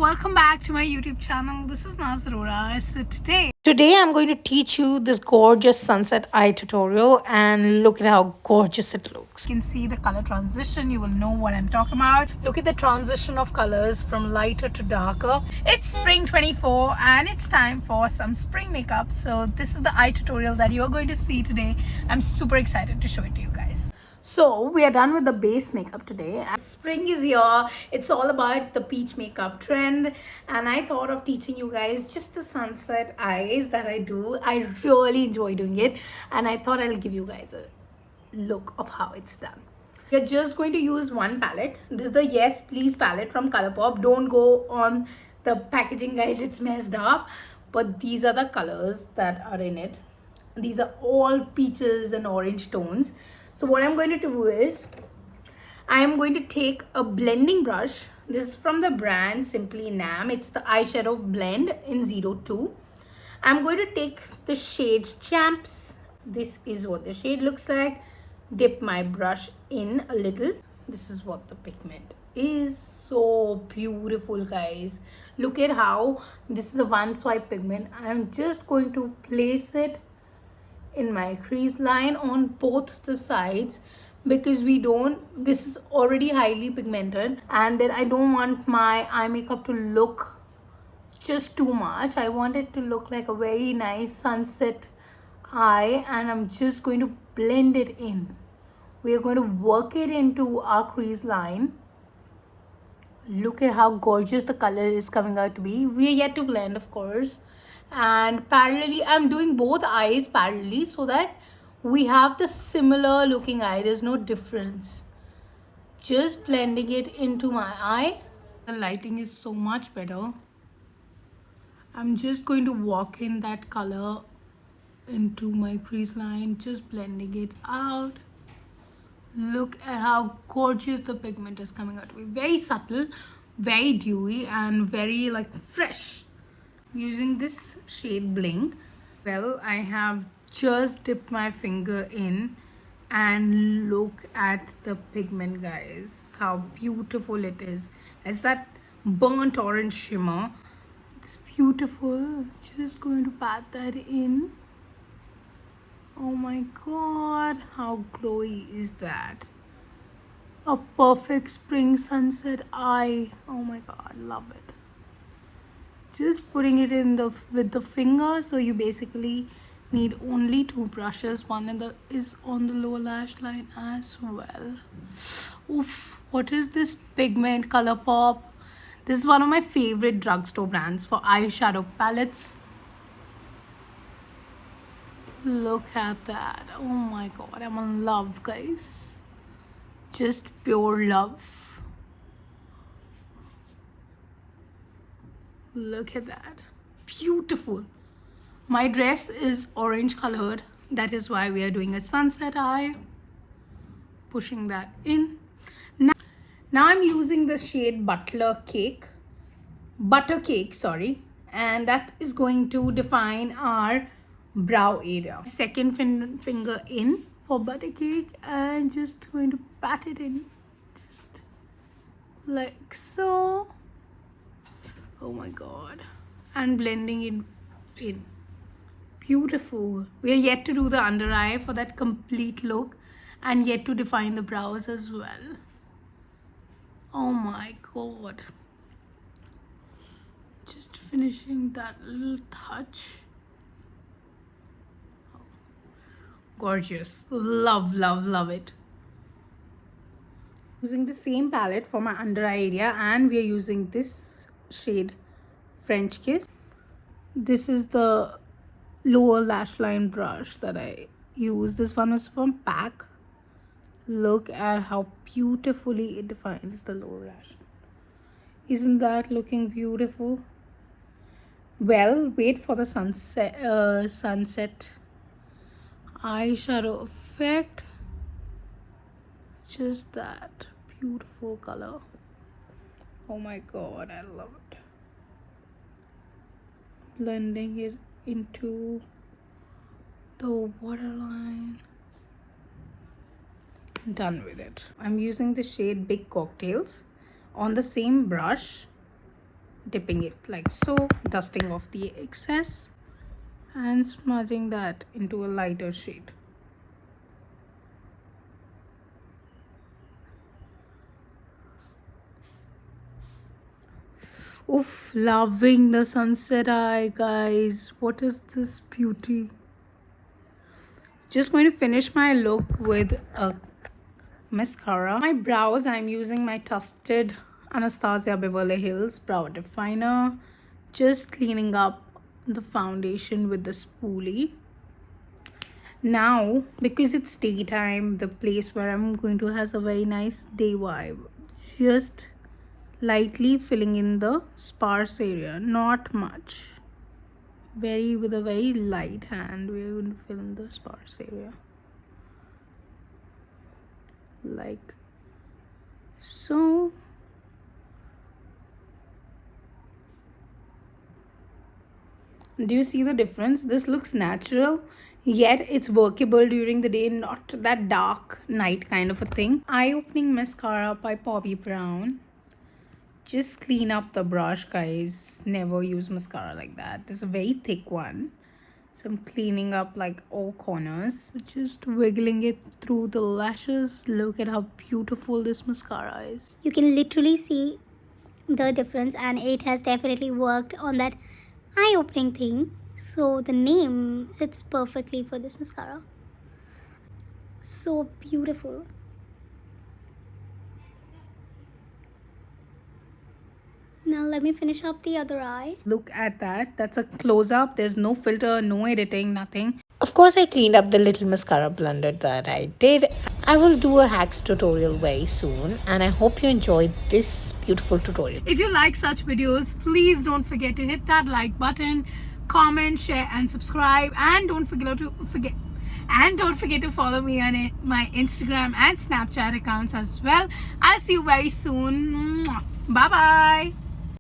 welcome back to my YouTube channel. This is Naaz Arora. So today I'm going to teach you this gorgeous sunset eye tutorial, and look at how gorgeous it looks. You can see the color transition. You will know what I'm talking about. Look at the transition of colors from lighter to darker. It's spring 24 and it's time for some spring makeup. So this is the eye tutorial that you are going to see today. I'm super excited to show it to you guys. So we are done with the base makeup today. Spring is here. It's all about the peach makeup trend, and I thought of teaching you guys just the sunset eyes that I do. I really enjoy doing it, and I thought I'll give you guys a look of how it's done. You're just going to use one palette. This is the Yes Please palette from Colourpop. Don't go on the packaging, guys, it's messed up, but these are the colors that are in it. These are all peaches and orange tones. So what I'm going to do is I am going to take a blending brush. This is from the brand Simply Nam. It's the eyeshadow blend in 02. I'm going to take the shade Champs. This is what the shade looks like. Dip my brush in a little. This is what the pigment is. So beautiful, guys. Look at how this is a one swipe pigment. I'm just going to place it in my crease line on both the sides, because this is already highly pigmented, and then I don't want my eye makeup to look just too much. I want it to look like a very nice sunset eye, and I'm just going to blend it in. We are going to work it into our crease line. Look at how gorgeous the color is coming out to be. We are yet to blend, of course, and parallelly I'm doing both eyes parallelly so that we have the similar looking eye. There's no difference. Just blending it into my eye. The lighting is so much better. I'm just going to walk in that color into my crease line, just blending it out. Look at how gorgeous the pigment is coming out to be. Very subtle, very dewy, and very like fresh. Using this shade Bling, well, I have just dipped my finger in, and look at the pigment, guys, how beautiful it is. It's that burnt orange shimmer. It's beautiful. Just going to pat that in. Oh my god, how glowy is that? A perfect spring sunset eye. Oh my god, love it. Just putting it in with the finger. So you basically need only two brushes. One is on the lower lash line as well. Oof, what is this pigment? Colourpop. This is one of my favorite drugstore brands for eyeshadow palettes. Look at that. Oh my god, I'm in love, guys. Just pure love. Look at that. Beautiful. My dress is orange colored. That is why we are doing a sunset eye. Pushing that in. Now I'm using the shade Butter Cake, sorry, and that is going to define our brow area. Second finger in for Butter Cake, and just going to pat it in, just like so. Oh my god, and blending it in. Beautiful. We are yet to do the under eye for that complete look, and yet to define the brows as well. Oh my god, just finishing that little touch. Gorgeous. Love, love, love it. Using the same palette for my under eye area, and we are using this shade French Kiss. This is the lower lash line brush that I use. This one is from PAC. Look at how beautifully it defines the lower lash. Isn't that looking beautiful? Well, wait for the sunset eyeshadow effect. Just that beautiful color. Oh my god, I love it. Blending it into the waterline. Done with it. I'm using the shade Big Cocktails on the same brush. dipping it like so, dusting off the excess and smudging that into a lighter shade. Oof, loving the sunset eye, guys. What is this beauty? Just going to finish my look with a mascara. My brows, I'm using my Trusted Anastasia Beverly Hills Brow Definer. Just cleaning up the foundation with the spoolie. Now, because it's daytime, the place where I'm going to has a very nice day vibe. Just lightly filling in the sparse area, not much. With a very light hand, we're going to fill in the sparse area. Like so. Do you see the difference? This looks natural, yet it's workable during the day, not that dark night kind of a thing. Eye-opening mascara by Bobbi Brown. Just clean up the brush, guys. Never use mascara like that. This is a very thick one. So I'm cleaning up like all corners. Just wiggling it through the lashes. Look at how beautiful this mascara is. You can literally see the difference, and it has definitely worked on that eye-opening thing. So the name sits perfectly for this mascara. So beautiful. Now let me finish up the other eye. Look at that. That's a close-up. There's no filter, no editing, nothing. Of course, I cleaned up the little mascara blunder that I did. I will do a hacks tutorial very soon, and I hope you enjoyed this beautiful tutorial. If you like such videos, please don't forget to hit that like button, comment, share, and subscribe. And don't forget to follow me on my Instagram and Snapchat accounts as well. I'll see you very soon. Bye bye.